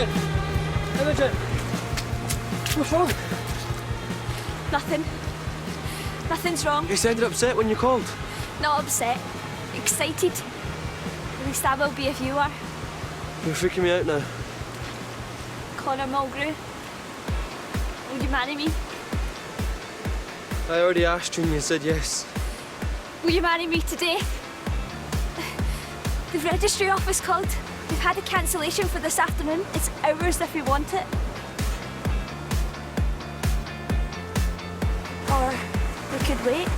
Imogen! Imogen! What's wrong? Nothing. Nothing's wrong. You sounded upset when you called. Not upset. Excited. At least I will be if you are. You're freaking me out now. Connor Mulgrew. Will you marry me? I already asked you and you said yes. Will you marry me today? The registry office called. We've had a cancellation for this afternoon. It's ours if we want it. Or we could wait.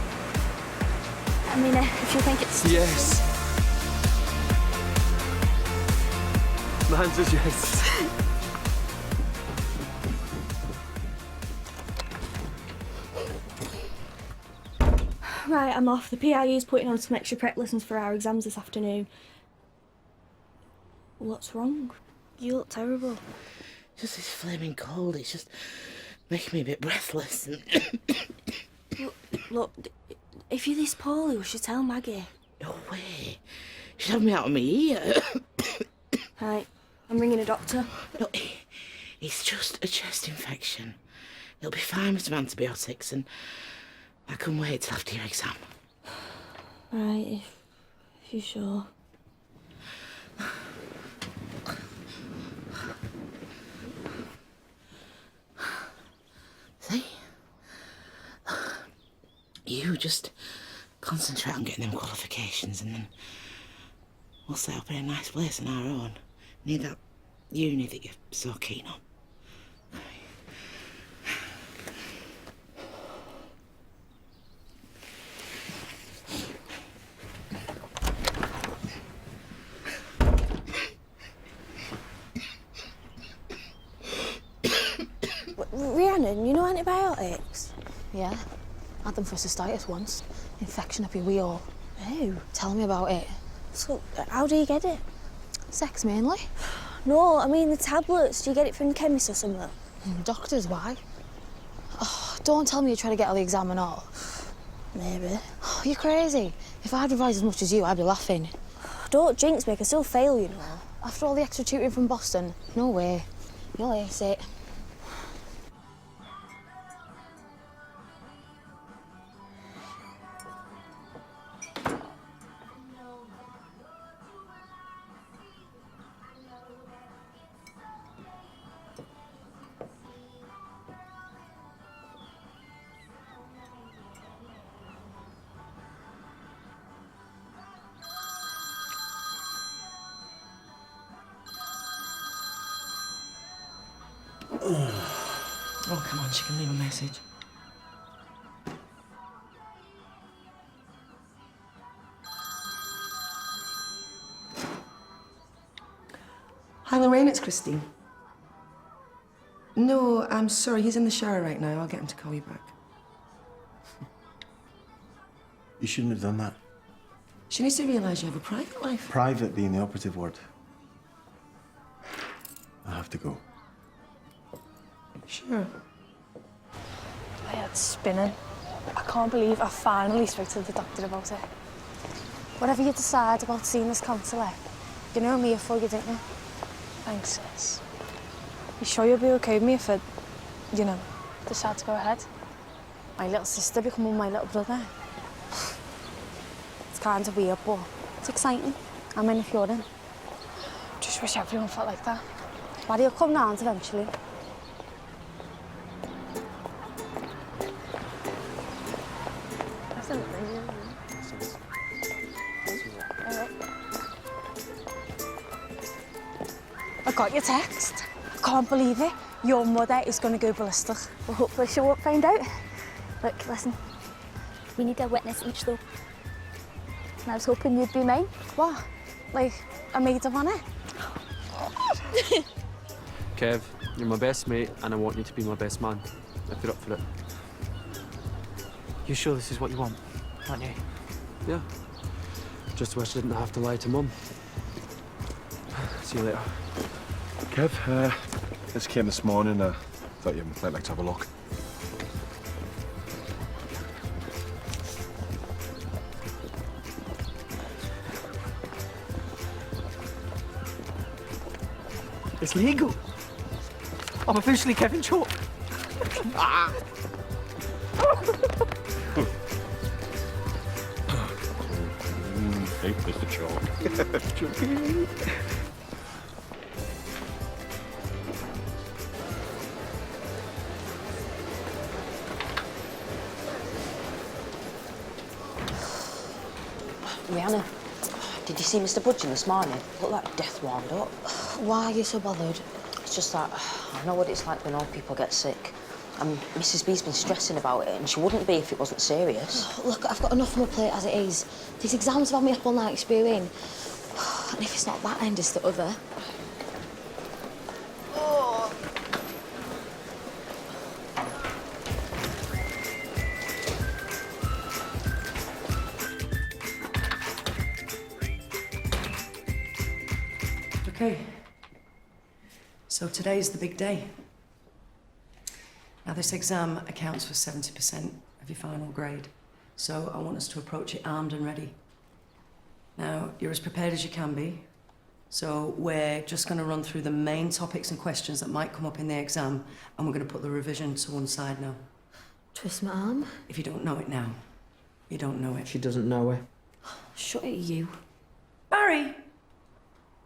I mean, if you think it's... Yes. My answer's yes. Right, I'm off. The PIU's putting on some extra prep lessons for our exams this afternoon. What's wrong? You look terrible. Just this flaming cold, it's just making me a bit breathless. Look, if you're this poorly, we should tell Maggie. No way. She'd have me out of my ear. Right, I'm ringing a doctor. No, it's just a chest infection. It'll be fine with some antibiotics and I can wait till after your exam. Right, if you're sure. See? You just concentrate on getting them qualifications and then we'll set up in a nice place on our own. Near that uni that you're so keen on. Rhiannon, you know antibiotics? Yeah, had them for cystitis once. Infection up your wee hole. Oh. Tell me about it. So, how do you get it? Sex mainly. No, I mean the tablets. Do you get it from the chemist or something? Doctors, why? Oh, don't tell me you're trying to get all the exam and all. Maybe. Oh, you're crazy. If I'd revised as much as you, I'd be laughing. Don't jinx me, I can still fail, you know. After all the extra tutoring from Boston, no way. You'll ace it. Oh, come on, she can leave a message. Hi, Lorraine, it's Christine. No, I'm sorry, he's in the shower right now. I'll get him to call you back. You shouldn't have done that. She needs to realise you have a private life. Private being the operative word. I have to go. Sure. My head's spinning. I can't believe I finally spoke to the doctor about it. Whatever you decide about seeing this counsellor, you know me for you, don't you? Thanks, sis. You sure you'll be okay with me if I, you know, decide to go ahead? My little sister becoming my little brother. It's kind of weird, but it's exciting. I'm in if you're in. Just wish everyone felt like that. Barry will come round eventually. I got your text. I can't believe it. Your mother is going to go ballistic. Well, hopefully she won't find out. Look, listen. We need a witness each, though. And I was hoping you'd be mine. What? Like a maid of honour? Kev, you're my best mate and I want you to be my best man. If you're up for it. You sure this is what you want, aren't you? Yeah. Just wish I didn't have to lie to Mum. See you later. Kev, this came this morning. Thought you might like to have a look. It's legal. I'm officially Kevin and Chalky. Hey, Mr. Chalk. Rihanna, did you see Mr. Budgeon this morning? Looked like death warmed up. Why are you so bothered? It's just that I know what it's like when old people get sick. And Mrs. B's been stressing about it, and she wouldn't be if it wasn't serious. Look, I've got enough on my plate as it is. These exams have had me up all night spewing. And if it's not that end, it's the other. Okay. So today's the big day. Now, this exam accounts for 70% of your final grade. So I want us to approach it armed and ready. Now, you're as prepared as you can be. So we're just going to run through the main topics and questions that might come up in the exam, and we're going to put the revision to one side now. Twist my arm. If you don't know it now, you don't know it. She doesn't know it. Shut it, you. Barry,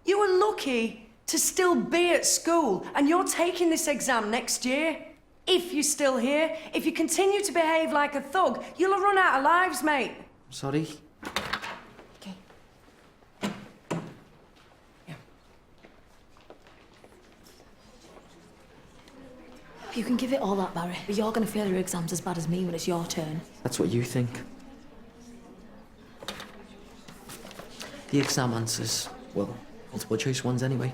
you were lucky to still be at school, and you're taking this exam next year. If you're still here, if you continue to behave like a thug, you'll have run out of lives, mate. Sorry. Okay. Yeah. You can give it all that, Barry, but you're going to fail your exams as bad as me when it's your turn. That's what you think. The exam answers, well, multiple choice ones anyway.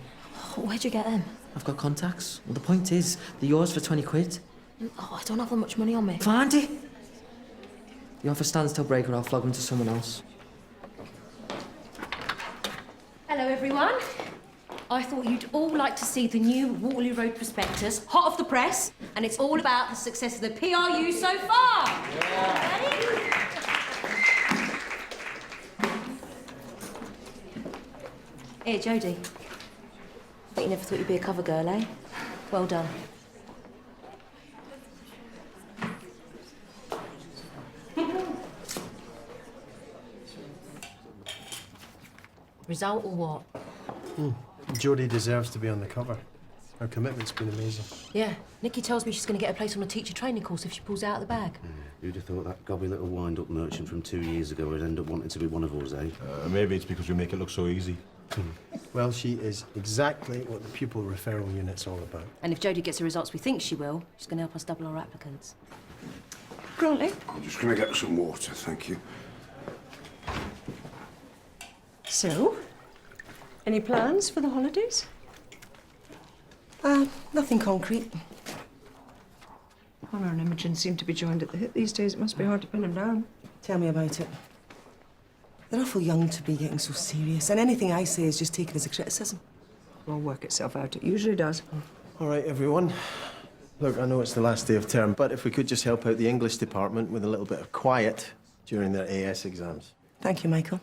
Where'd you get them? I've got contacts. Well, the point is, they're yours for 20 quid. Oh, I don't have that much money on me. Find it. You offer standstill break or I'll flog them to someone else. Hello, everyone. I thought you'd all like to see the new Waterloo Road prospectus, hot off the press, and it's all about the success of the PRU so far. Yeah. Here, Jodie. Bet you never thought you'd be a cover girl, eh? Well done. Result or what? Jodie deserves to be on the cover. Her commitment's been amazing. Yeah, Nikki tells me she's going to get a place on a teacher training course if she pulls it out of the bag. Who'd have thought that gobby little wind-up merchant from 2 years ago would end up wanting to be one of us, eh? Maybe it's because you make it look so easy. Well, she is exactly what the pupil referral unit's all about. And if Jodie gets the results we think she will, she's going to help us double our applicants. Grantley? I'm just going to get some water, thank you. So, any plans for the holidays? Nothing concrete. Connor and Imogen seem to be joined at the hip these days. It must be hard to pin them down. Tell me about it. They're awful young to be getting so serious, and anything I say is just taken as a criticism. It'll work itself out. It usually does. All right, everyone. Look, I know it's the last day of term, but if we could just help out the English department with a little bit of quiet during their AS exams. Thank you, Michael.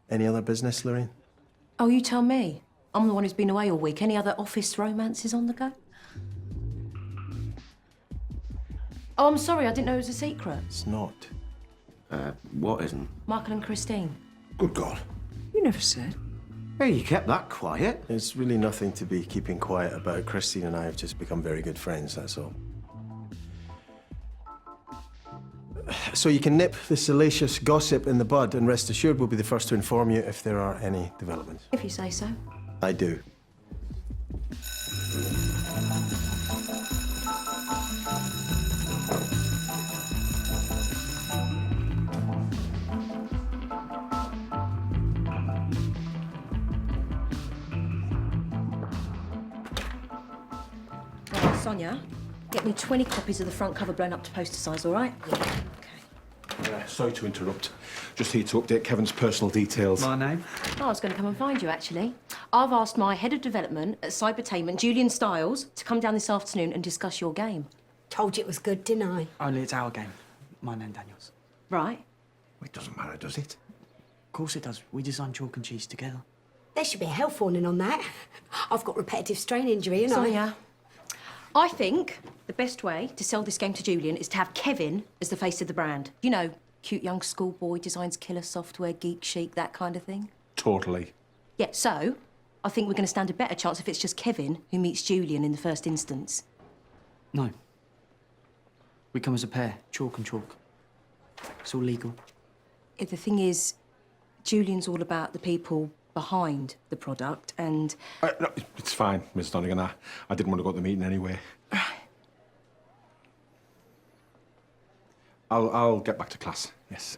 Any other business, Lorraine? Oh, you tell me. I'm the one who's been away all week. Any other office romances on the go? Oh, I'm sorry. I didn't know it was a secret. It's not. What isn't? Michael and Christine. Good God. You never said. Hey, you kept that quiet. There's really nothing to be keeping quiet about. Christine and I have just become very good friends, that's all. So you can nip the salacious gossip in the bud, and rest assured we'll be the first to inform you if there are any developments. If you say so. I do. Right, Sonia, get me 20 copies of the front cover blown up to poster size, all right? Yeah. Sorry to interrupt. Just here to update Kevin's personal details. My name? Oh, I was going to come and find you, actually. I've asked my head of development at Cybertainment, Julian Stiles, to come down this afternoon and discuss your game. Told you it was good, didn't I? Only it's our game. My name, Daniels. Right. It doesn't matter, does it? Of course it does. We designed chalk and cheese together. There should be a health warning on that. I've got repetitive strain injury, and Sonia, I think the best way to sell this game to Julian is to have Kevin as the face of the brand. You know, cute young schoolboy, designs killer software, geek chic, that kind of thing. Totally. Yeah, so I think we're going to stand a better chance if it's just Kevin who meets Julian in the first instance. No. We come as a pair, chalk and chalk. It's all legal. Yeah, the thing is, Julian's all about the people behind the product and... No, it's fine, Miss Donegan. I didn't want to go to the meeting anyway. I'll get back to class, yes.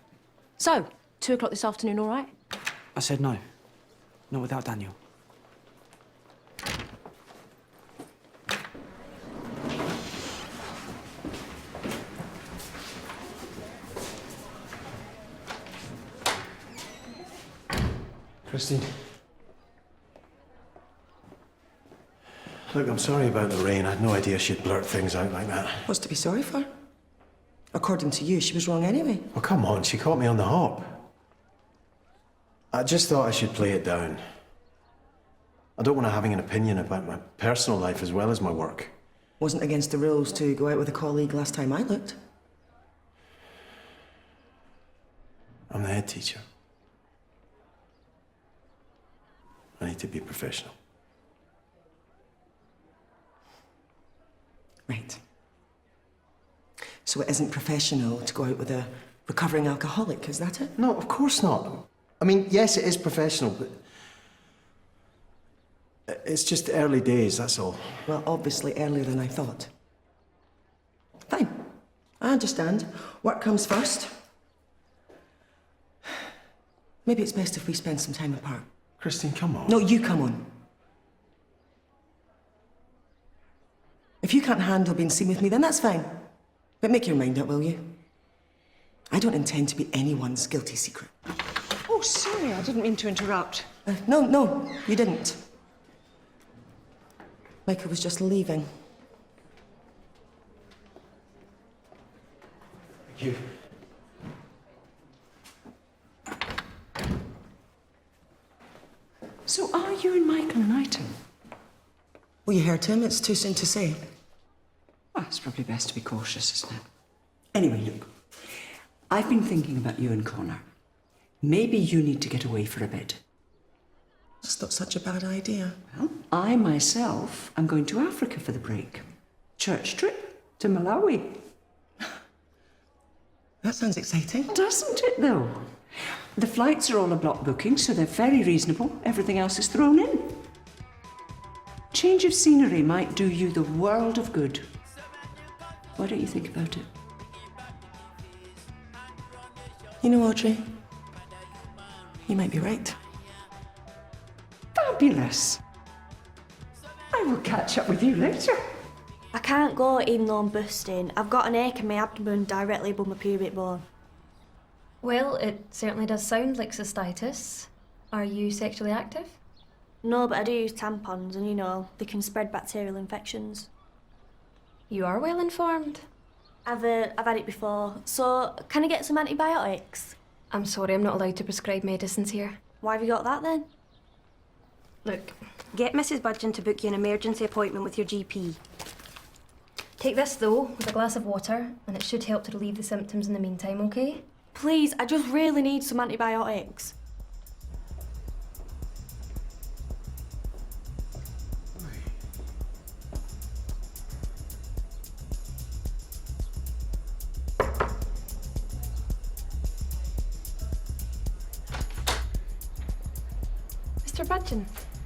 So, 2 o'clock this afternoon, all right? I said no. Not without Daniel. Christine. Look, I'm sorry about the rain. I had no idea she'd blurt things out like that. What's to be sorry for? According to you, she was wrong anyway. Well, come on, she caught me on the hop. I just thought I should play it down. I don't want her having an opinion about my personal life as well as my work. Wasn't against the rules to go out with a colleague last time I looked. I'm the head teacher. I need to be professional. Right. So it isn't professional to go out with a recovering alcoholic, is that it? No, of course not. I mean, yes, it is professional, but it's just early days, that's all. Well, obviously earlier than I thought. Fine. I understand. Work comes first. Maybe it's best if we spend some time apart. Christine, come on. No, you come on. If you can't handle being seen with me, then that's fine. But make your mind up, will you? I don't intend to be anyone's guilty secret. Oh, sorry, I didn't mean to interrupt. No, you didn't. Michael was just leaving. Thank you. So are you and Michael an item? Well, you heard him. It's too soon to say. Well, it's probably best to be cautious, isn't it? Anyway, look. I've been thinking about you and Connor. Maybe you need to get away for a bit. That's not such a bad idea. Well, I myself am going to Africa for the break. Church trip to Malawi. That sounds exciting. Doesn't it, though? The flights are all a block booking, so they're very reasonable. Everything else is thrown in. Change of scenery might do you the world of good. Why don't you think about it? You know, Audrey, you might be right. Fabulous. I will catch up with you later. I can't go even though I'm bursting. I've got an ache in my abdomen directly above my pubic bone. Well, it certainly does sound like cystitis. Are you sexually active? No, but I do use tampons and, you know, they can spread bacterial infections. You are well informed. I've had it before. So, can I get some antibiotics? I'm sorry, I'm not allowed to prescribe medicines here. Why have you got that then? Look, Get Mrs. Budgeon to book you an emergency appointment with your GP. take this though, with a glass of water, and it should help to relieve the symptoms in the meantime, okay? Please, I just really need some antibiotics. Mr. Budgeon,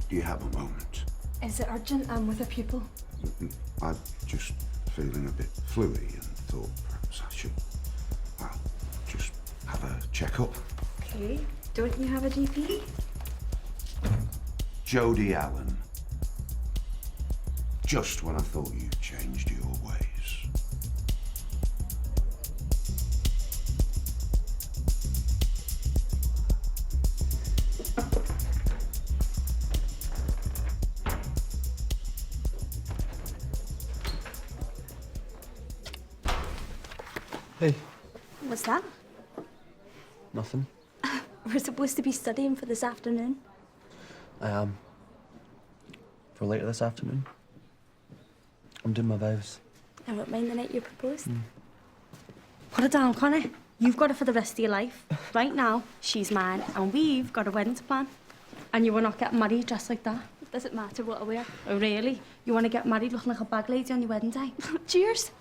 Do you have a moment? is it urgent? I'm with a pupil. I'm just feeling a bit fluey and thought perhaps I should, well, just have a checkup. Okay. Don't you have a GP? Jodie Allen. Just when I thought you changed your ways. Hey. What's that? Nothing. We're supposed to be studying for this afternoon. I am. For later this afternoon. I'm doing my vows. I won't mind the night you proposed. Put it down, Connor. You've got her for the rest of your life. Right now, she's mine, and we've got a wedding to plan. And you will not get married dressed like that. It doesn't matter what I wear. Oh, really? You want to get married looking like a bag lady on your wedding day? Cheers.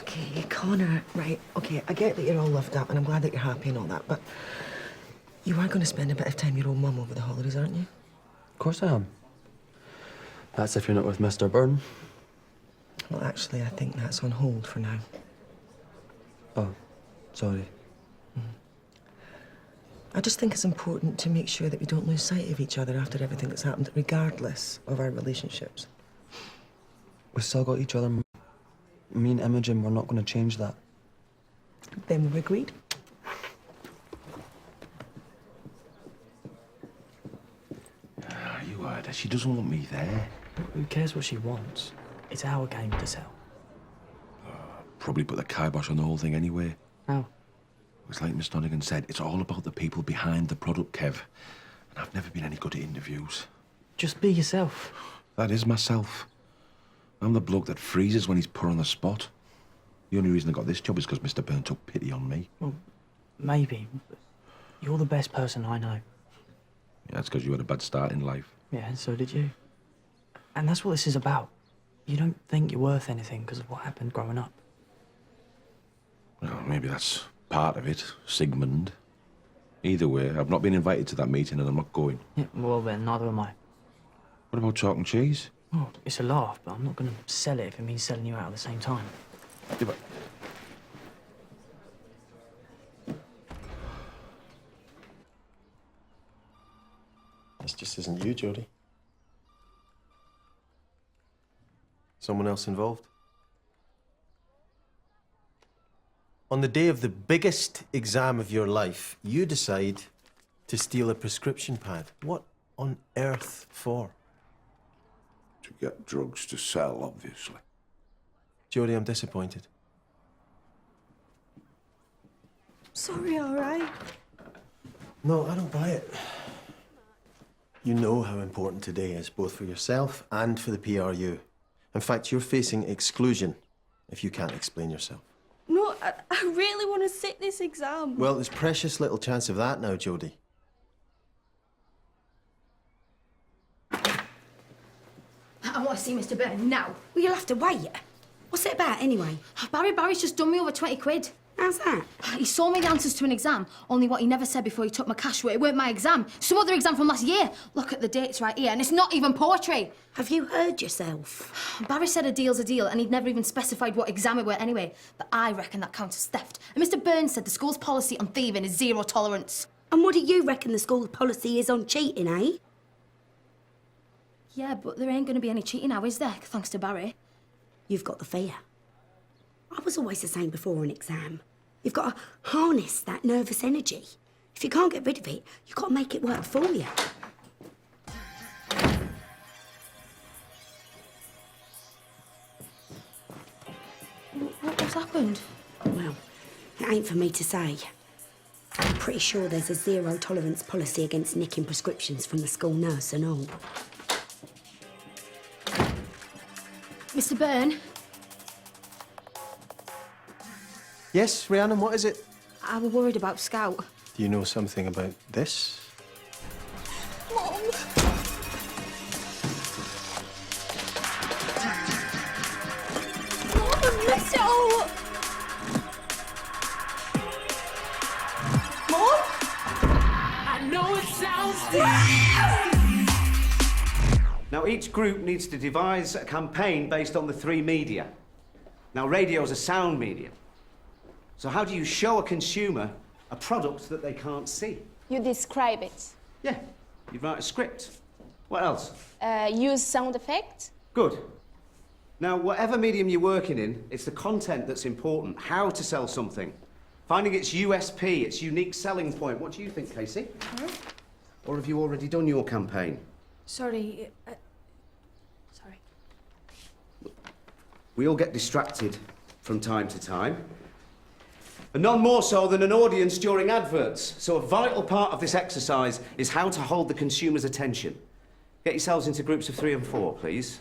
Okay, Connor, right, okay, I get that you're all loved up and I'm glad that you're happy and all that, but you are going to spend a bit of time with your old mum over the holidays, aren't you? Of course I am. That's if you're not with Mr. Byrne. Well, actually, I think that's on hold for now. Oh, sorry. I just think it's important to make sure that we don't lose sight of each other after everything that's happened, regardless of our relationships. We've still got each other. Me and Imogen, we're not going to change that. Then we're agreed. You heard her. She doesn't want me there. Who cares what she wants? It's our game to sell. Probably put the kibosh on the whole thing anyway. How? It's like Miss Donegan said, it's all about the people behind the product, Kev. And I've never been any good at interviews. Just be yourself. That is myself. I'm the bloke that freezes when he's put on the spot. The only reason I got this job is because Mr. Byrne took pity on me. Well, maybe. But you're the best person I know. Yeah, that's because you had a bad start in life. Yeah, and so did you. And that's what this is about. You don't think you're worth anything because of what happened growing up. Well, maybe that's part of it, Sigmund. Either way, I've not been invited to that meeting and I'm not going. Yeah, well then, neither am I. What about chalk and cheese? Oh, it's a laugh, but I'm not going to sell it if it means selling you out at the same time. Yeah, but... This just isn't you, Jodie. Someone else involved? On the day of the biggest exam of your life, you decide to steal a prescription pad. What on earth for? To get drugs to sell, obviously. Jodie, I'm disappointed. Sorry, all right? No, I don't buy it. You know how important today is, both for yourself and for the PRU. In fact, you're facing exclusion if you can't explain yourself. No, I really want to sit this exam. Well, there's precious little chance of that now, Jodie. I want to see Mr. Byrne now. Well, you'll have to wait. What's it about, anyway? Barry's just done me over 20 quid. How's that? He saw me the answers to an exam, only what he never said before he took my cash away. It weren't my exam. Some other exam from last year. Look at the dates right here, and it's not even poetry. Have you heard yourself? Barry said a deal's a deal, and he'd never even specified what exam it were anyway. But I reckon that counts as theft. And Mr. Burns said the school's policy on thieving is zero tolerance. And what do you reckon the school's policy is on cheating, eh? Yeah, but there ain't going to be any cheating now, is there? Thanks to Barry. You've got the fear. I was always the same before an exam. You've got to harness that nervous energy. If you can't get rid of it, you've got to make it work for you. What's happened? Well, it ain't for me to say. I'm pretty sure there's a zero tolerance policy against nicking prescriptions from the school nurse and all. Mr. Byrne? Yes, Rhiannon, what is it? I was worried about Scout. Do you know something about this? Mom! Mom, I missed it all! Mom? I know it sounds Now, each group needs to devise a campaign based on the three media. Now, radio is a sound medium. So how do you show a consumer a product that they can't see? You describe it. Yeah, you write a script. What else? Use sound effects. Good. Now, whatever medium you're working in, it's the content that's important, how to sell something. Finding its USP, its unique selling point. What do you think, Casey? Huh? Or have you already done your campaign? Sorry. Sorry. We all get distracted from time to time. And none more so than an audience during adverts. So a vital part of this exercise is how to hold the consumer's attention. Get yourselves into groups of 3 and 4, please.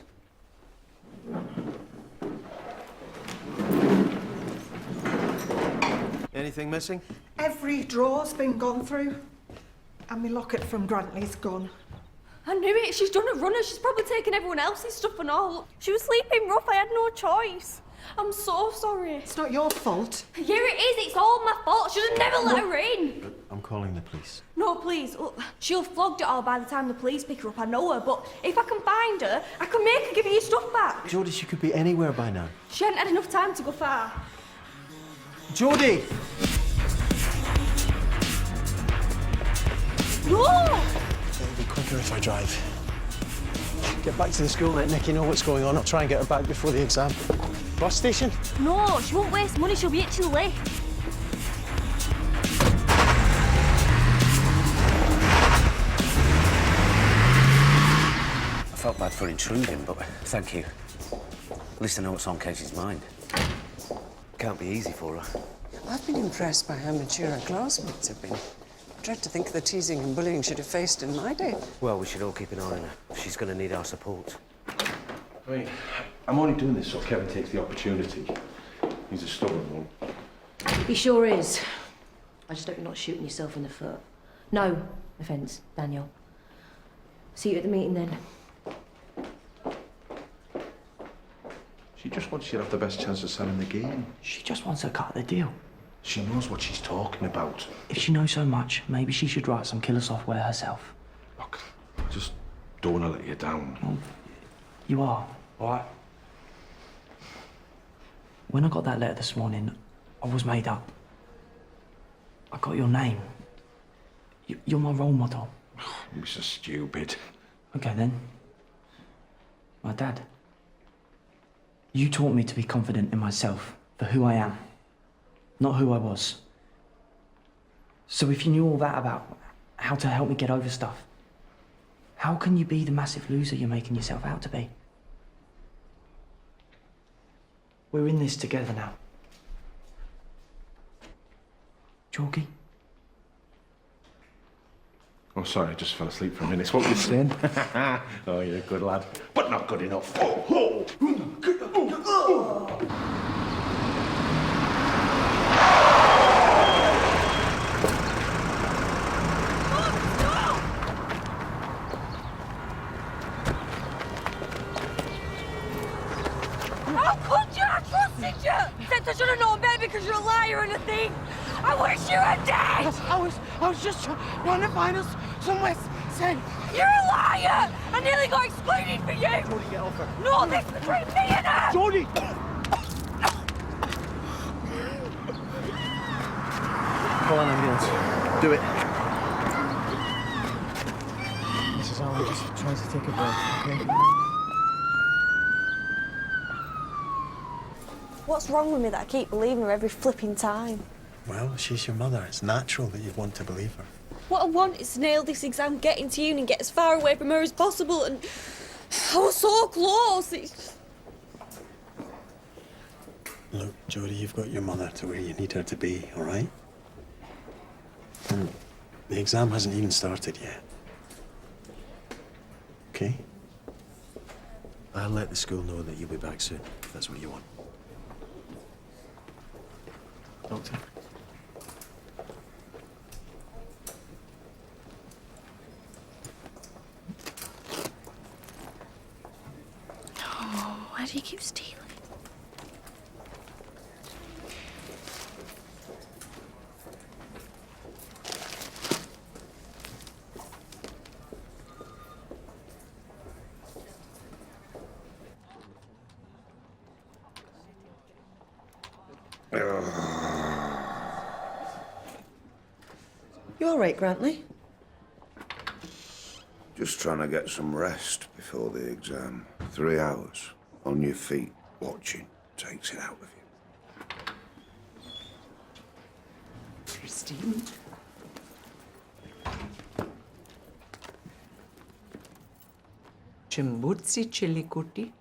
Anything missing? Every drawer's been gone through. And my locket from Grantley's gone. I knew it. She's done a runner. She's probably taken everyone else's stuff and all. She was sleeping rough. I had no choice. I'm so sorry. It's not your fault. Yeah, it is. It's all my fault. I should have never let her in. I'm calling the police. No, please. Look, she'll have flogged it all by the time the police pick her up. I know her, but if I can find her, I can make her give you your stuff back. Jodie, she could be anywhere by now. She hadn't had enough time to go far. Jodie! No! It'll be quicker if I drive. Get back to the school, let Nikki know what's going on. I'll try and get her back before the exam. Bus station? No, she won't waste money. She'll be itching late. I felt bad for intruding, but thank you. At least I know what's on Casey's mind. Can't be easy for her. I've been impressed by how mature her classmates have been. Dread to think of the teasing and bullying she'd have faced in my day. Well, we should all keep an eye on her. She's going to need our support. I mean, I'm only doing this so Kevin takes the opportunity. He's a stubborn one. He sure is. I just hope you're not shooting yourself in the foot. No offence, Daniel. See you at the meeting then. She just wants you to have the best chance of selling the game. She just wants to cut the deal. She knows what she's talking about. If she knows so much, maybe she should write some killer software herself. Look, I just don't want to let you down. Well, you are, all right? When I got that letter this morning, I was made up. I got your name. You're my role model. You're so stupid. Okay, then. My dad. You taught me to be confident in myself, for who I am, not who I was. So if you knew all that about how to help me get over stuff, how can you be the massive loser you're making yourself out to be? We're in this together now. Chalky? Oh, sorry, I just fell asleep for a minute. What were you saying? Oh, you're a good lad. But not good enough. How could you? I trusted you! Except I should have known better because you're a liar and a thief! I wish you were dead! I was just trying to find us somewhere safe. You're a liar! I nearly got excluded for you! Jodie, get off her. No, this between me and her! Jodie! Call an ambulance. Do it. Mrs. Allen just tries to take a breath, okay? What's wrong with me that I keep believing her every flipping time? Well, she's your mother. It's natural that you'd want to believe her. What I want is to nail this exam, get into uni and get as far away from her as possible, and I was so close. Look, Jodie, you've got your mother to where you need her to be, all right? And the exam hasn't even started yet. Okay? I'll let the school know that you'll be back soon, if that's what you want. Doctor? Oh, why do you keep stealing? You all right, Grantley? Just trying to get some rest before the exam. 3 hours on your feet watching takes it out of you. Christine? Cimbuzzi chili cuti?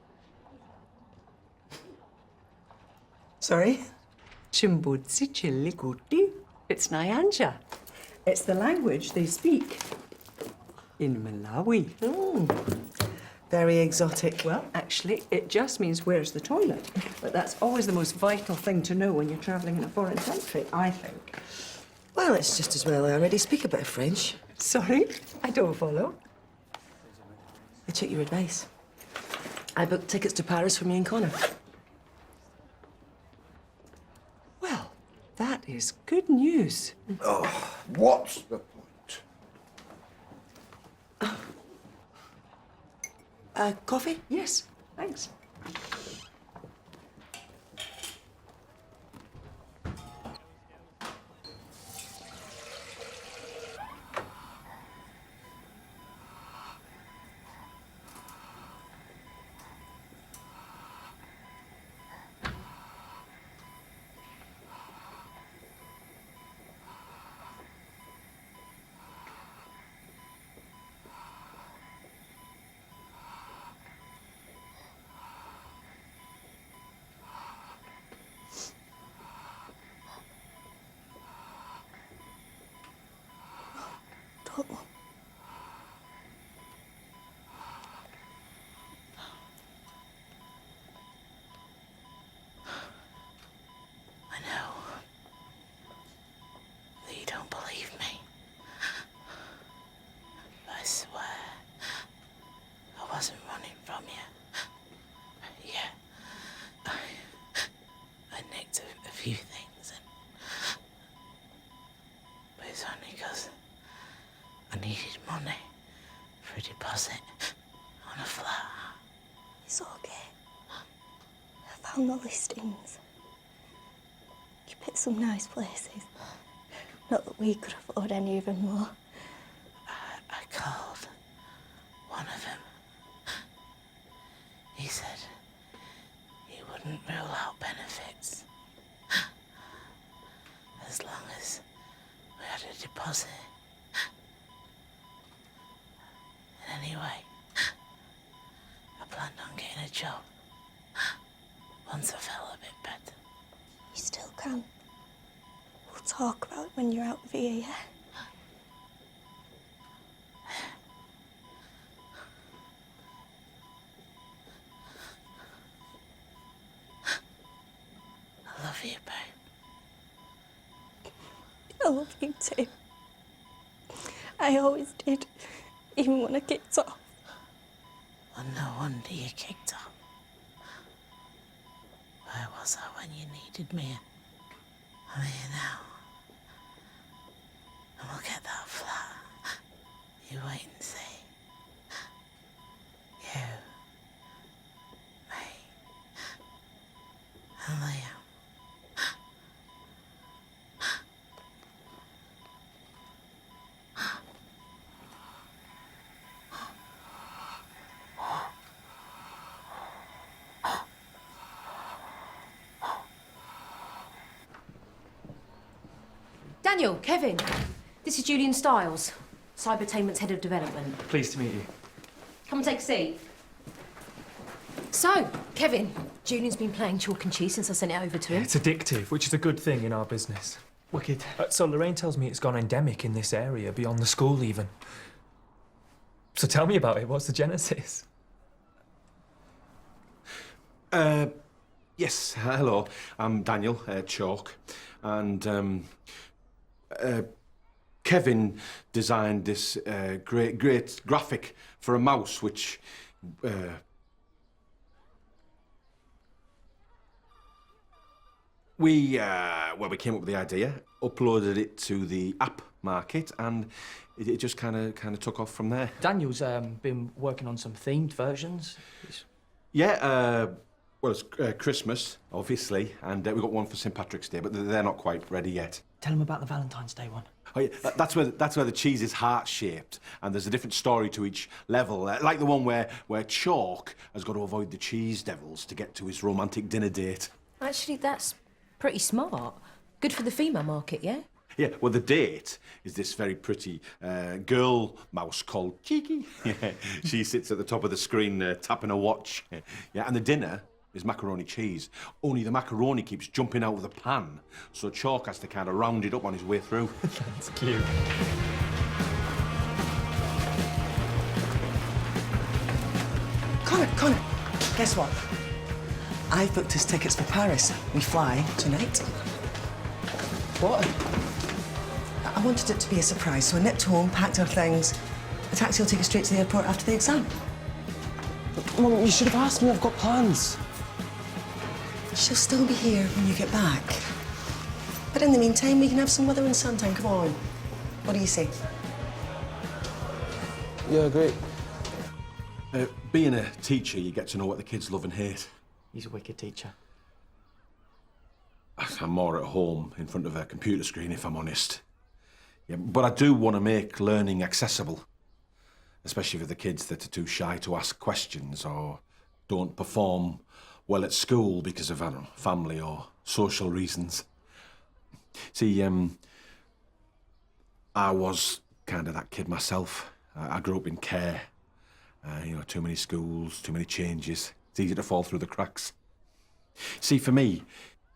Sorry? Chimbudzi Chilikuti. It's Nyanja. It's the language they speak in Malawi. Very exotic. Well, actually, it just means where's the toilet. But that's always the most vital thing to know when you're travelling in a foreign country, I think. Well, it's just as well I already speak a bit of French. Sorry, I don't follow. I took your advice. I booked tickets to Paris for me and Connor. Well, that is good news. Oh, what's the point? Coffee? Yes, thanks. I know that you don't believe me. But I swear I wasn't running from you. Yeah, I nicked a few things, but it's only because I needed money for a deposit on a flat. It's okay. I found the listings. You picked some nice places. Not that we could afford any even more. I called one of them. He said he wouldn't rule out benefits as long as we had a deposit. And anyway, I planned on getting a job once I felt a bit better. You still can. We'll talk about it when you're out of here, yeah? I love you, babe. I love you too. I always did, even when I kicked off. Well, no wonder you kicked off. Where was I when you needed me? I'm here now. And we'll get that flat. You wait and see. You, me, and Liam. Daniel, Kevin, this is Julian Stiles, Cybertainment's head of development. Pleased to meet you. Come and take a seat. So, Kevin, Julian's been playing chalk and cheese since I sent it over to him. It's addictive, which is a good thing in our business. Wicked. So Lorraine tells me it's gone endemic in this area, beyond the school even. So tell me about it. What's the genesis? Yes, hello. I'm Daniel, Chalk. And Kevin designed this great graphic for a mouse, which we came up with the idea, uploaded it to the app market, and it just kind of took off from there. Daniel's been working on some themed versions. Yeah, well, it's Christmas, obviously, and we got one for St. Patrick's Day, but they're not quite ready yet. Tell him about the Valentine's Day one. Oh, yeah, that's where the cheese is heart-shaped, and there's a different story to each level, like the one where Chalk has got to avoid the cheese devils to get to his romantic dinner date. Actually, that's pretty smart. Good for the female market, yeah? Yeah, well, the date is this very pretty girl mouse called Cheeky. Yeah, she sits at the top of the screen tapping a watch. Yeah, and the dinner is macaroni cheese. Only the macaroni keeps jumping out of the pan, so Chalk has to kind of round it up on his way through. That's cute. Connor, guess what? I've booked his tickets for Paris. We fly tonight. What? I wanted it to be a surprise, so I nipped home, packed our things. The taxi will take us straight to the airport after the exam. Mum, you should have asked me. I've got plans. She'll still be here when you get back. But in the meantime, we can have some weather and sunshine. Come on. What do you say? Yeah, great. Being a teacher, you get to know what the kids love and hate. He's a wicked teacher. I'm more at home in front of a computer screen, if I'm honest. Yeah, but I do want to make learning accessible, especially for the kids that are too shy to ask questions or don't perform well at school because of, I don't know, family or social reasons. See, I was kind of that kid myself. I grew up in care. You know, too many schools, too many changes. It's easy to fall through the cracks. See, for me,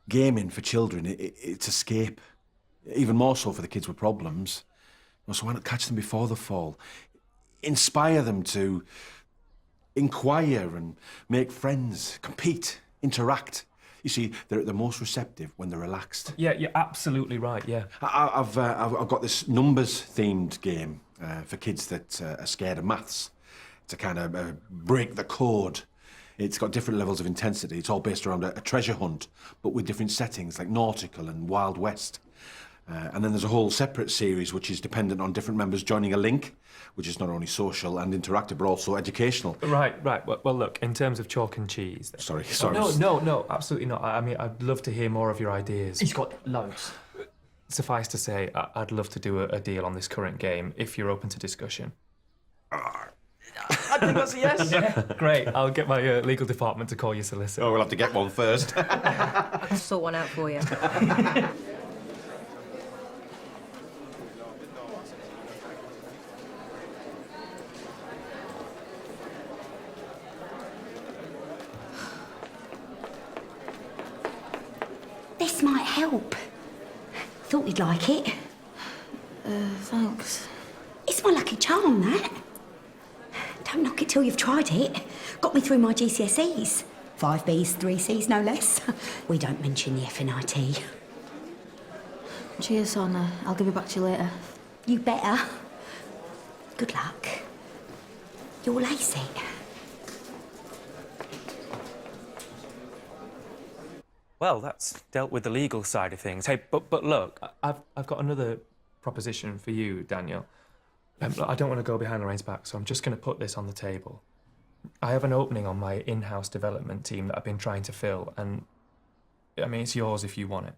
gaming for children, it's escape. Even more so for the kids with problems. So why not catch them before they fall? Inspire them to inquire and make friends, compete, interact. You see, they're at the most receptive when they're relaxed. Yeah, you're absolutely right, yeah. I've got this numbers-themed game for kids that are scared of maths to kind of break the code. It's got different levels of intensity. It's all based around a treasure hunt, but with different settings like nautical and Wild West. And then there's a whole separate series which is dependent on different members joining a link, which is not only social and interactive, but also educational. Right. Well, look, in terms of chalk and cheese... Sorry. No, absolutely not. I mean, I'd love to hear more of your ideas. He's got loads. Suffice to say, I'd love to do a deal on this current game, if you're open to discussion. I think that's a yes. Yeah, great. I'll get my legal department to call your solicitor. Oh, we'll have to get one first. I'll sort one out for you. This might help. Thought you'd like it. Thanks. It's my lucky charm, that. Don't knock it till you've tried it. Got me through my GCSEs. 5 Bs, 3 Cs, no less. We don't mention the FNIT. Cheers, son. I'll give it back to you later. You better. Good luck. You'll ace it. Well, that's dealt with the legal side of things. Hey, but look, I've got another proposition for you, Daniel. Look, I don't want to go behind Lorraine's back, so I'm just going to put this on the table. I have an opening on my in-house development team that I've been trying to fill, and I mean, it's yours if you want it.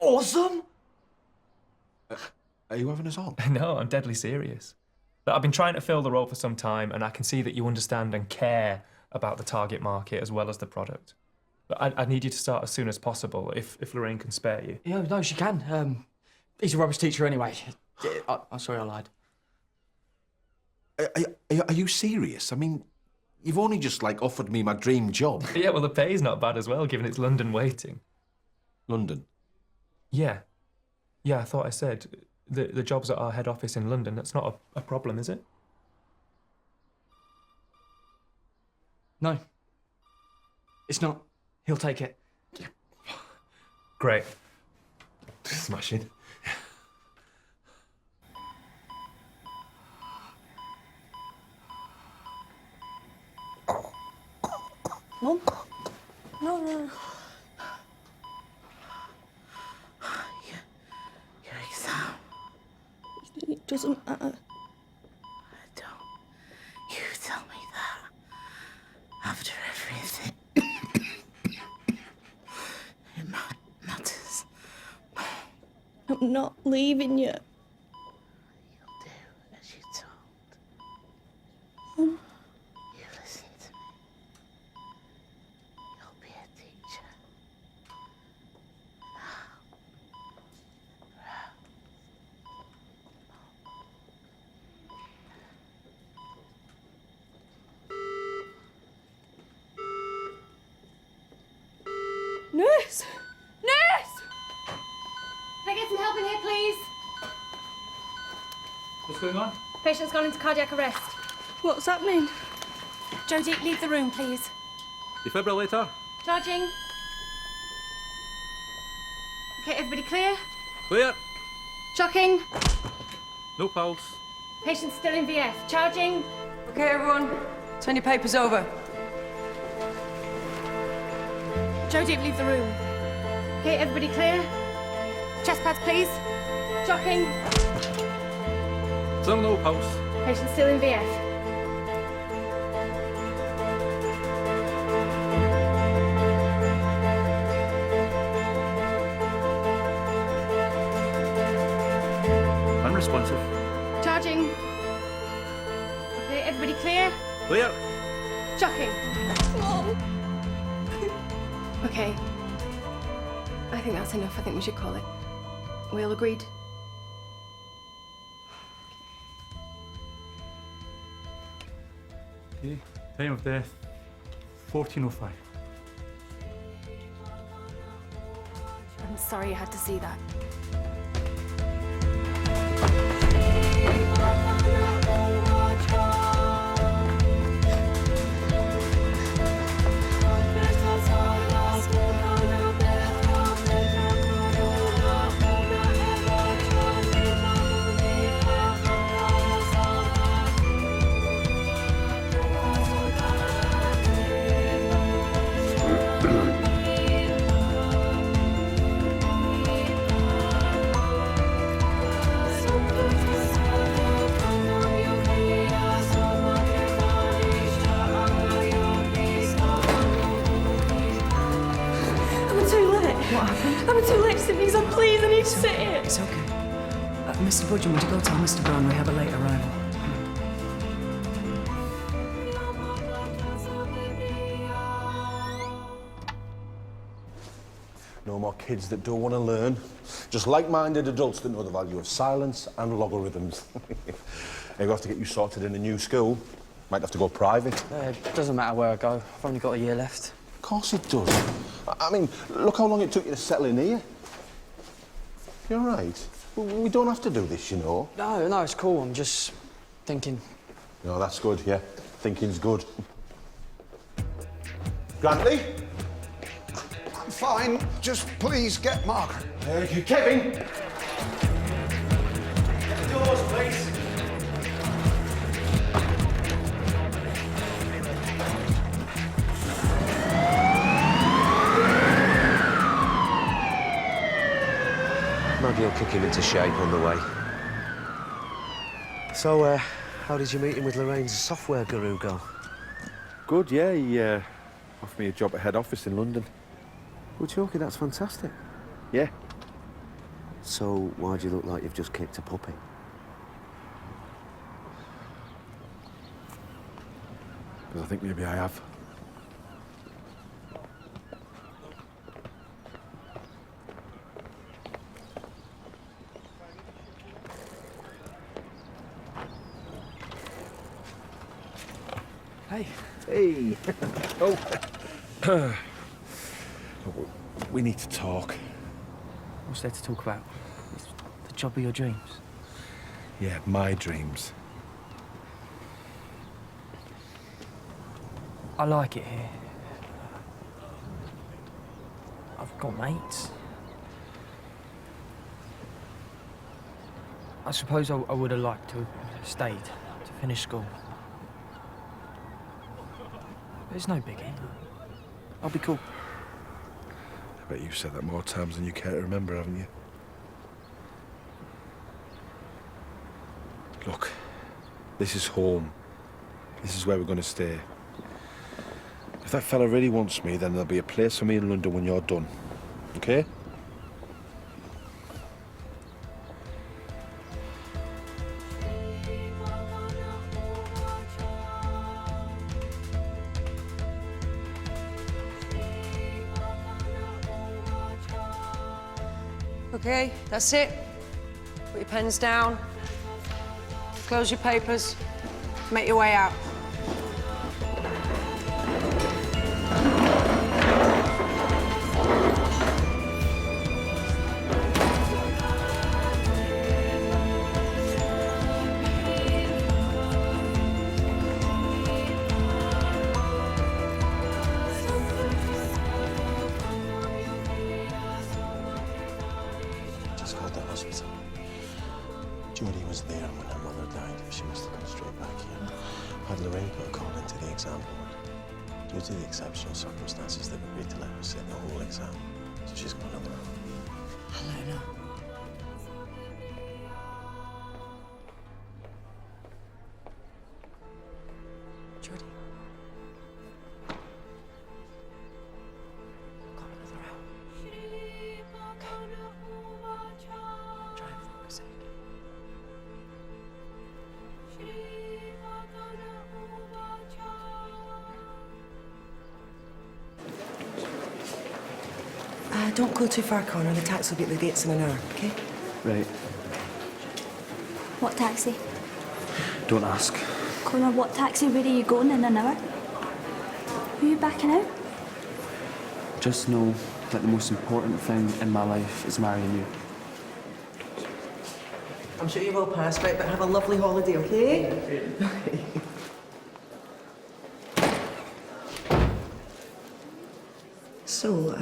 Awesome! Are you having us on? No, I'm deadly serious. Look, I've been trying to fill the role for some time, and I can see that you understand and care about the target market as well as the product. But I need you to start as soon as possible, if Lorraine can spare you. Yeah, no, she can. He's a rubbish teacher anyway. I'm sorry I lied. Are you serious? I mean, you've only just, like, offered me my dream job. Yeah, well, the pay's not bad as well, given it's London waiting. London? Yeah. Yeah, I thought I said. The job's at our head office in London. That's not a problem, is it? No. It's not. He'll take it. Great. Smashing. Mum? No. Your exam. It doesn't matter. Don't you tell me that. After everything. It matters. I'm not leaving you. You'll do as you're told. Mum? You listen to me. You'll be a teacher. Now. What's going on? Patient's gone into cardiac arrest. What's happening? Jodie, leave the room, please. Defibrillator. Charging. Okay, everybody clear? Clear. Shocking. No pulse. Patient's still in VF. Charging. Okay, everyone. Turn your papers over. Jodie, leave the room. Okay, everybody clear? Chest pads, please. Shocking. Still no pulse. Patient's still in VF. Unresponsive. Charging. Okay, everybody clear? Clear. Shocking. Okay. I think that's enough. I think we should call it. We all agreed? Okay. Time of death, 14:05. I'm sorry you had to see that. I'm too late to sit things on, please. I need to sit here. It's okay. Mr. Budgeon, would you go tell Mr. Brown we have a late arrival? No more kids that don't want to learn. Just like-minded adults that know the value of silence and logarithms. You'll have to get you sorted in a new school. Might have to go private. It doesn't matter where I go. I've only got a year left. Of course it does. I mean, look how long it took you to settle in here. You're right. We don't have to do this, you know. No, it's cool. I'm just thinking. No, that's good, yeah. Thinking's good. Grantley? I'm fine. Just please get Margaret. Kevin? Get the doors, please. Maybe I'll kick him into shape on the way. So, how did your meeting with Lorraine's software guru go? Good, yeah. He offered me a job at head office in London. Well, Chalky, that's fantastic. Yeah. So, why do you look like you've just kicked a puppy? Because I think maybe I have. Hey. Hey. Oh. We need to talk. What's there to talk about? It's the job of your dreams. Yeah, my dreams. I like it here. I've got mates. I suppose I would have liked to have stayed to finish school. But it's no biggie. I'll be cool. I bet you've said that more times than you care to remember, haven't you? Look, this is home. This is where we're going to stay. If that fella really wants me, then there'll be a place for me in London when you're done. Okay? Okay, that's it. Put your pens down. Close your papers. Make your way out. It's called the hospital. Jodie was there when her mother died. She must have come straight back here. Had Lorraine put a call into the exam board. Due to the exceptional circumstances, they've agreed to let her sit the whole exam. So she's got another room. I'll let her know. Jodie. Got another hour. Try and focus it. Don't go too far, Connor. The taxi will be at the gates in an hour, okay? Right. What taxi? Don't ask. Connor, what taxi? Where are you going in an hour? Are you backing out? Just know that the most important thing in my life is marrying you. I'm sure you will pass, right? But have a lovely holiday, okay? So,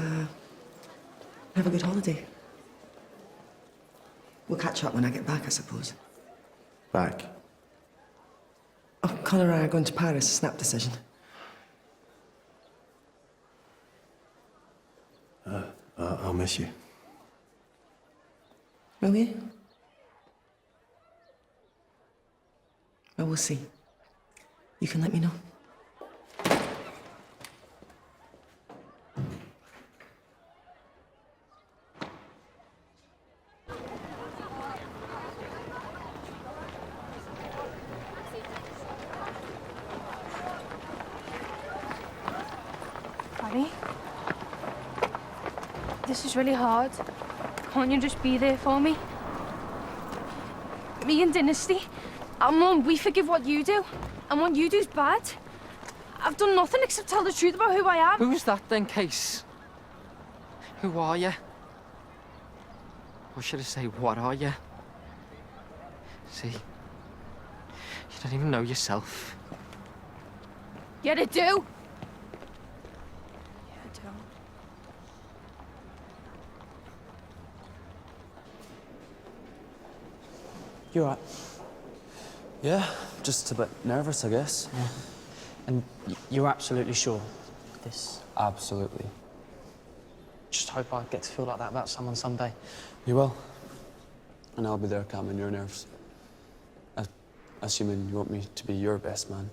have a good holiday. We'll catch up when I get back, I suppose. Back. Oh, Connor and I are going to Paris. Snap decision. I'll miss you. Will you? Well, we'll see. You can let me know. Harry, this is really hard. Can't you just be there for me? Me and Dynasty, and Mum, we forgive what you do, and what you do's bad. I've done nothing except tell the truth about who I am. Who's that then, Case? Who are you? Or should I say, what are you? See, you don't even know yourself. Yeah, I do. Yeah, I do. You all right? Yeah, just a bit nervous, I guess. Yeah. And you're absolutely sure of this? Absolutely. Just hope I get to feel like that about someone someday. You will. And I'll be there calming your nerves. Assuming you want me to be your best man.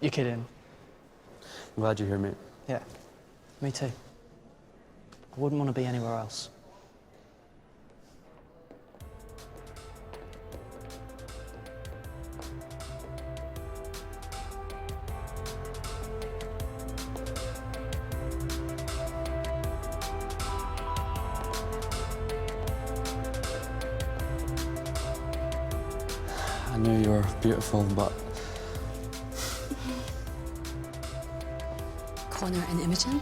You're kidding? I'm glad you're here, mate. Yeah. Me too. I wouldn't want to be anywhere else. I knew you were beautiful, but Connor and Imogen?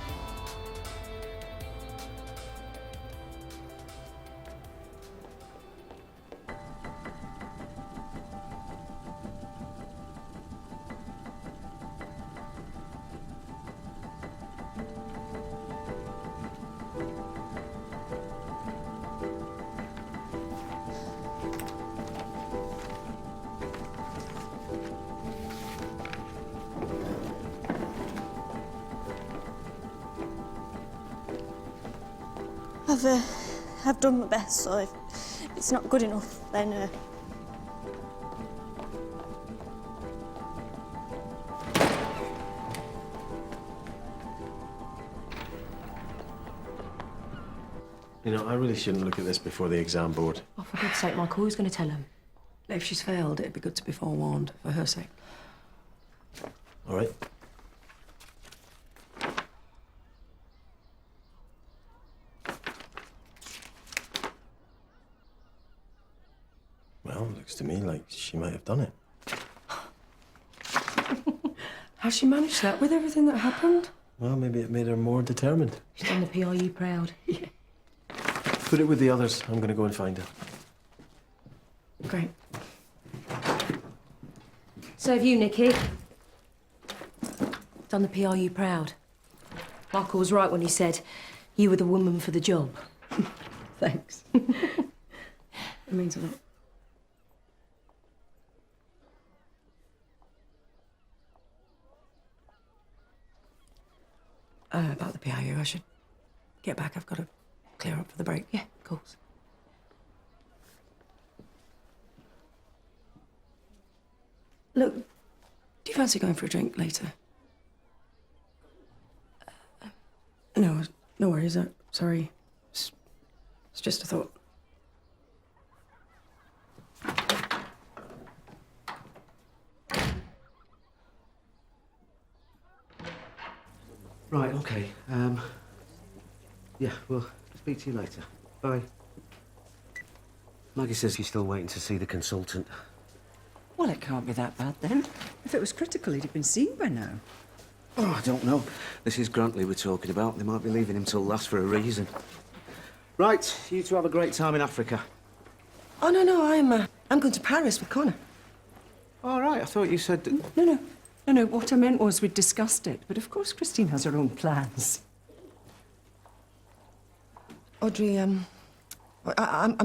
I've done my best, so if it's not good enough, then You know, I really shouldn't look at this before the exam board. Oh, for God's sake, Michael, who's going to tell him? If she's failed, it'd be good to be forewarned, for her sake. All right. Well, looks to me like she might have done it. How's she managed that with everything that happened? Well, maybe it made her more determined. She's done the PRU proud. Yeah. Put it with the others. I'm going to go and find her. Great. So have you, Nikki. Done the PRU proud. Michael was right when he said you were the woman for the job. Thanks. It means a lot. About the PIU, I should get back. I've got to clear up for the break. Yeah, of course. Look, do you fancy going for a drink later? No, no worries. Sorry. It's just a thought. Right, okay. Yeah, we'll speak to you later. Bye. Maggie says he's still waiting to see the consultant. Well, it can't be that bad then. If it was critical, he'd have been seen by now. Oh, I don't know. This is Grantley we're talking about. They might be leaving him till last for a reason. Right, you two have a great time in Africa. Oh, no, I'm going to Paris with Connor. All right, I thought you said that... No, what I meant was we'd discussed it, but of course Christine has her own plans. Audrey, I'm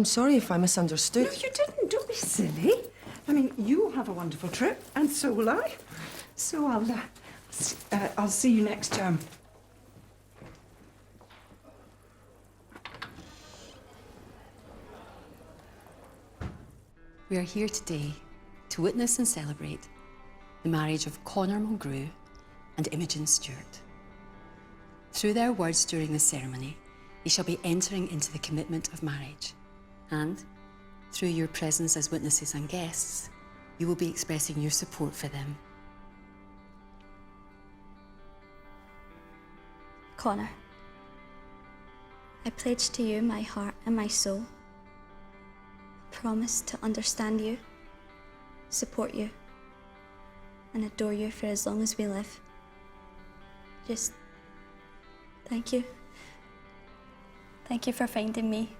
sorry if I misunderstood. No, you didn't. Don't be silly. I mean, you'll have a wonderful trip, and so will I. So I'll see you next term. We are here today to witness and celebrate the marriage of Connor Mulgrew and Imogen Stewart. Through their words during the ceremony, they shall be entering into the commitment of marriage. And through your presence as witnesses and guests, you will be expressing your support for them. Connor, I pledge to you my heart and my soul. I promise to understand you, support you, and adore you for as long as we live. Just thank you. Thank you for finding me.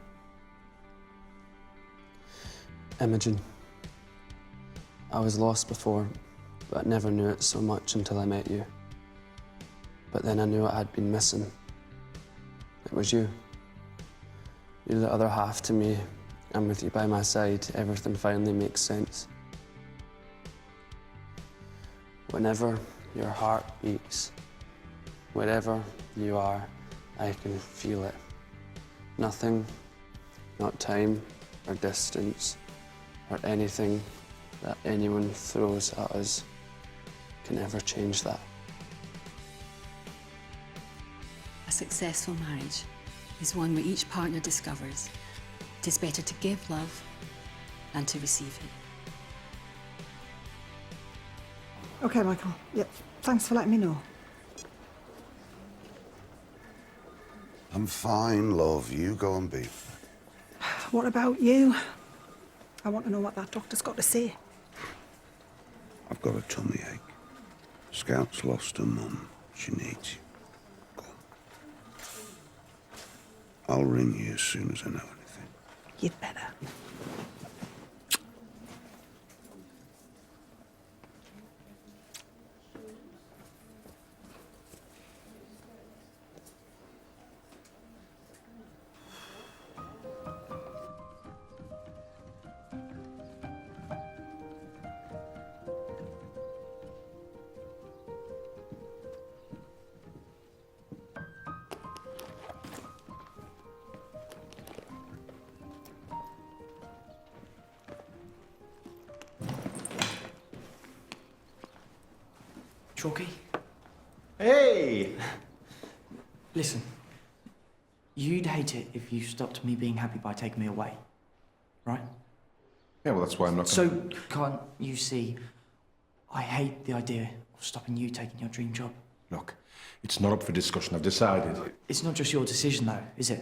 Imogen, I was lost before, but never knew it so much until I met you. But then I knew what I'd been missing. It was you. You're the other half to me, and with you by my side, everything finally makes sense. Whenever your heart beats, wherever you are, I can feel it. Nothing, not time or distance or anything that anyone throws at us can ever change that. A successful marriage is one where each partner discovers it is better to give love than to receive it. OK, Michael. Yep. Thanks for letting me know. I'm fine, love. You go and be. What about you? I want to know what that doctor's got to say. I've got a tummy ache. Scout's lost her mum. She needs you. Go on. I'll ring you as soon as I know anything. You'd better. Chalky? Hey! Listen, you'd hate it if you stopped me being happy by taking me away, right? Yeah, well, that's why I'm not So, can't you see, I hate the idea of stopping you taking your dream job. Look, it's not up for discussion. I've decided. It's not just your decision, though, is it?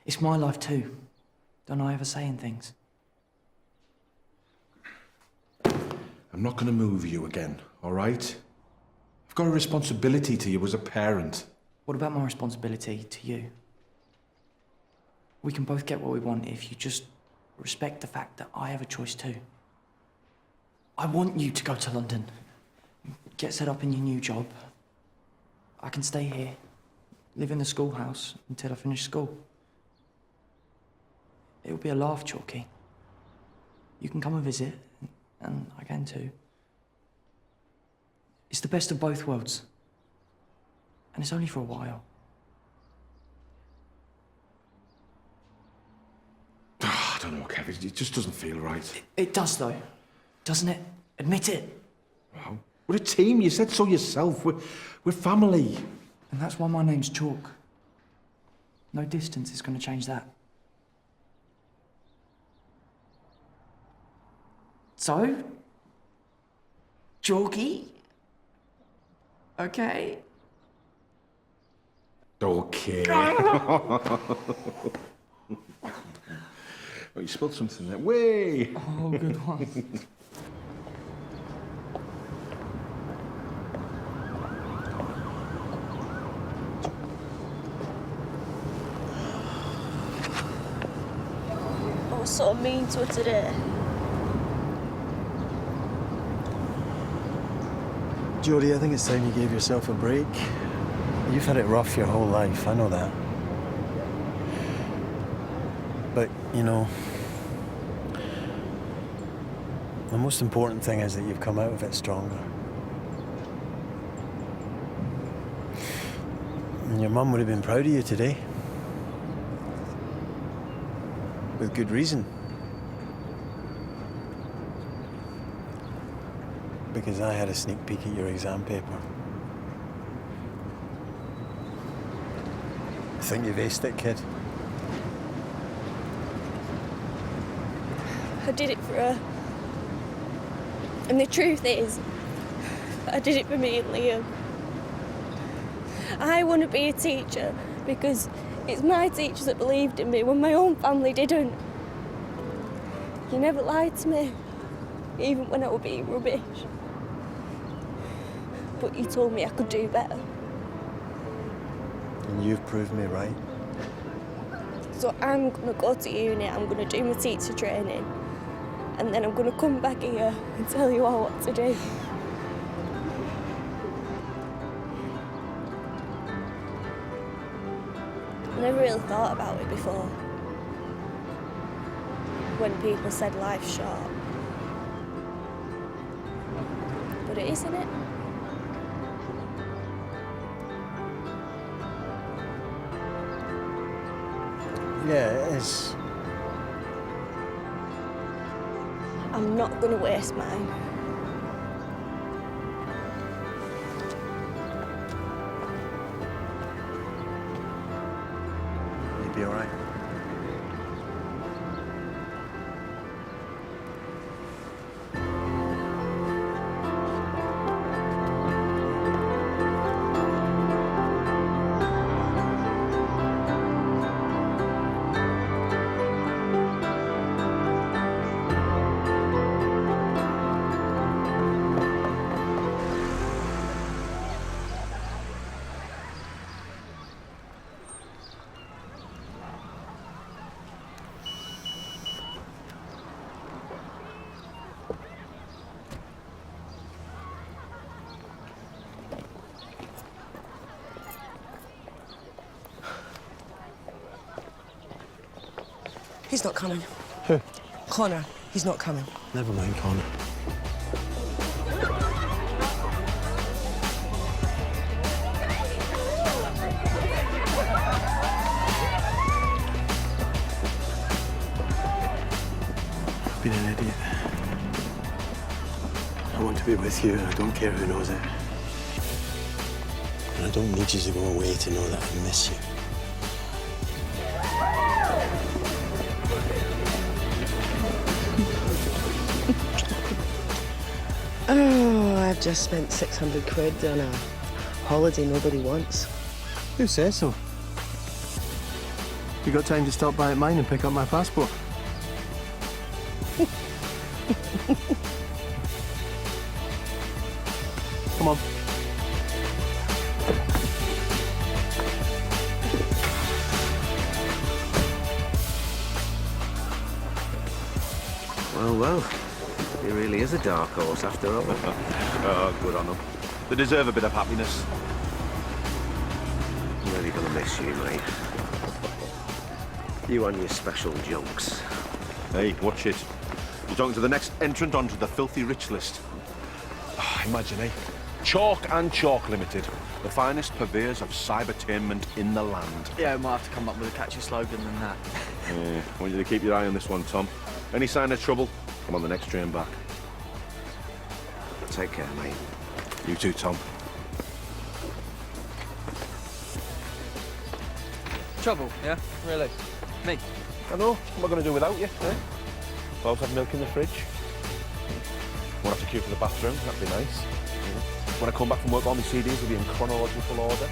It's my life, too. Don't I ever say in things? I'm not going to move you again, all right? I've got a responsibility to you as a parent. What about my responsibility to you? We can both get what we want if you just respect the fact that I have a choice too. I want you to go to London, get set up in your new job. I can stay here, live in the schoolhouse until I finish school. It'll be a laugh, Chalky. You can come and visit, and I can too. It's the best of both worlds. And it's only for a while. I don't know, Kevin. It just doesn't feel right. It does, though. Doesn't it? Admit it. Well, we're a team. You said so yourself. We're family. And that's why my name's Chalk. No distance is going to change that. So? Chalky? Okay? Okay. Oh, you spilled something there. Way! Oh, good one. I was so mean to her today. Jodie, I think it's time you gave yourself a break. You've had it rough your whole life, I know that. But, you know, the most important thing is that you've come out of it stronger. And your mum would have been proud of you today. With good reason. Because I had a sneak peek at your exam paper. I think you've aced it, kid. I did it for her. And the truth is, I did it for me and Liam. I want to be a teacher because it's my teachers that believed in me when my own family didn't. You never lied to me, even when I was being rubbish. But you told me I could do better. And you've proved me right. So I'm going to go to uni, I'm going to do my teacher training, and then I'm going to come back here and tell you all what to do. I never really thought about it before. When people said life's short. But it is, isn't it? Yeah, it is. I'm not going to waste mine. You'll be all right. He's not coming. Who? Connor. He's not coming. Never mind, Connor. I've been an idiot. I want to be with you, and I don't care who knows it. And I don't need you to go away to know that I miss you. Oh, I've just spent 600 quid on a holiday nobody wants. Who says so? You got time to stop by at mine and pick up my passport? Come on. Well, he really is a dark horse after all. Oh, good on them. They deserve a bit of happiness. I'm really gonna miss you, mate. You and your special jokes. Hey, watch it. You're talking to the next entrant onto the filthy rich list. Oh, imagine, eh? Chalk and Chalk Limited. The finest purveyors of cybertainment in the land. Yeah, we might have to come up with a catchy slogan than that. Yeah, I want you to keep your eye on this one, Tom. Any sign of trouble, come on the next train back. Take care, mate. You too, Tom. Trouble, yeah? Really? Me? I know. What am I going to do without you, eh? Both have milk in the fridge. Won't have to queue for the bathroom, that'd be nice. When I come back from work, all my CDs will be in chronological order.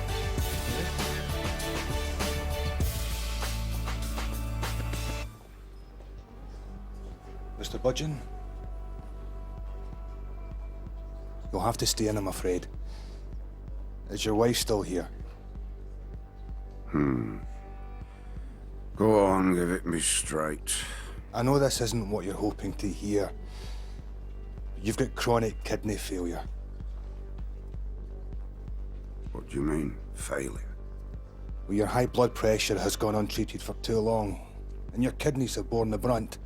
Mr. Budgeon? You'll have to stay in, I'm afraid. Is your wife still here? Go on, give it me straight. I know this isn't what you're hoping to hear. You've got chronic kidney failure. What do you mean, failure? Well, your high blood pressure has gone untreated for too long, and your kidneys have borne the brunt.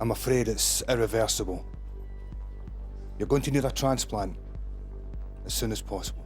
I'm afraid it's irreversible. You're going to need a transplant as soon as possible.